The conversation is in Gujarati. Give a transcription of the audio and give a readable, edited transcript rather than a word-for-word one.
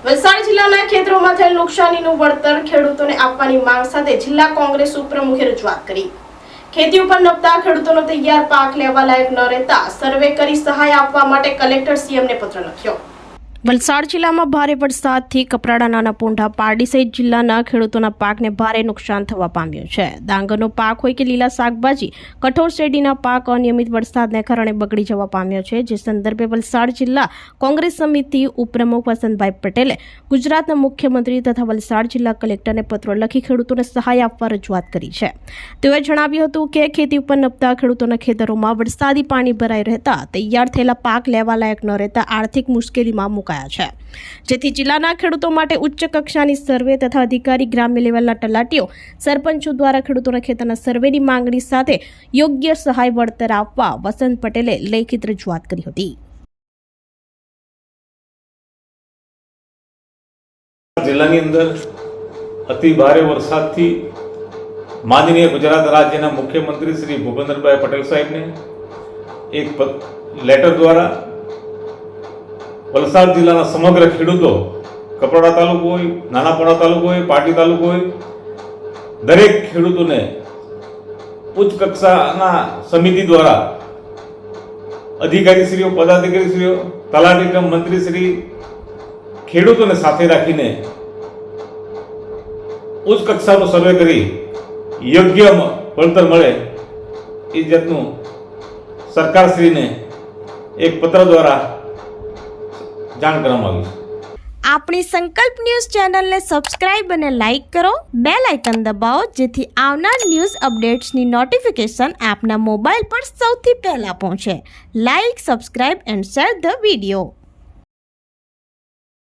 વલસાડ જિલ્લાના ખેતરોમાં થયેલ નુકસાનીનું વળતર ખેડૂતોને આપવાની માંગ સાથે જિલ્લા કોંગ્રેસ ઉપપ્રમુખે રજૂઆત કરી। ખેતી ઉપર નપતા ખેડૂતોનો તૈયાર પાક લેવા લાયક ન રહેતા સર્વે કરી સહાય આપવા માટે કલેક્ટર સીએમને પત્ર લખ્યો। વલસાડ જિલ્લામાં ભારે વરસાદથી કપરાડા, નાના પોંઢા, પારડી સહિત જિલ્લાના ખેડૂતોના પાકને ભારે નુકસાન થવા પામ્યું છે। ડાંગરનો પાક હોય કે લીલા શાકભાજી, કઠોળ શેરડીના પાક અનિયમિત વરસાદને કારણે બગડી જવા પામ્યો છે। જે સંદર્ભે વલસાડ જિલ્લા કોંગ્રેસ સમિતિ ઉપપ્રમુખ વસંતભાઈ પટેલે ગુજરાતના મુખ્યમંત્રી તથા વલસાડ જિલ્લા કલેક્ટરને પત્ર લખી ખેડૂતોને સહાય આપવા રજૂઆત કરી છે। તેઓએ જણાવ્યું હતું કે ખેતી ઉપર નપતા ખેડૂતોના ખેતરોમાં વરસાદી પાણી ભરાઈ રહેતા તૈયાર થયેલા પાક લેવા લાયક ન રહેતા આર્થિક મુશ્કેલીમાં મુકાયા છે। જેથી જિલ્લાના ખેડૂતો માટે ઉચ્ચ કક્ષાની સર્વે તથા અધિકારી, ગ્રામ્ય લેવલના તલાટીઓ, સરપંચો દ્વારા ખેડૂતોના ખેતરના સર્વેની માંગણી સાથે યોગ્ય સહાય વળતર આપવા વસંત પટેલે લેખિત રજૂઆત કરી હતી। જિલ્લાની અંદર અતિ ભારે વરસાદથી માનનીય ગુજરાત રાજ્યના મુખ્યમંત્રી શ્રી ભૂપેન્દ્રભાઈ પટેલ સાહેબને એક લેટર દ્વારા વલસાડ જિલ્લાના સમગ્ર ખેડૂતો, કપરાડા તાલુકો હોય, નાના પોંઢા તાલુકો હોય, પારડી તાલુકો હોય, દરેક ખેડૂતોને ઉચ્ચ કક્ષાના સમિતિ દ્વારા અધિકારીશ્રીઓ, પદાધિકારીશ્રીઓ, તલાટી કમ મંત્રીશ્રી ખેડૂતોને સાથે રાખીને ઉચ્ચ કક્ષાનો સર્વે કરી યોગ્ય વળતર મળે એ જાતનું સરકારશ્રીને એક પત્ર દ્વારા જાણ કરવામાં આવી છે। આપણી સંકલ્પ ન્યૂઝ ચેનલને સબસ્ક્રાઇબ અને લાઇક કરો, બેલ આઇકન દબાવો જેથી આવનાર ન્યૂઝ અપડેટ્સની નોટિફિકેશન આપના મોબાઈલ પર સૌથી પહેલા પહોંચે। Like, subscribe and share the video.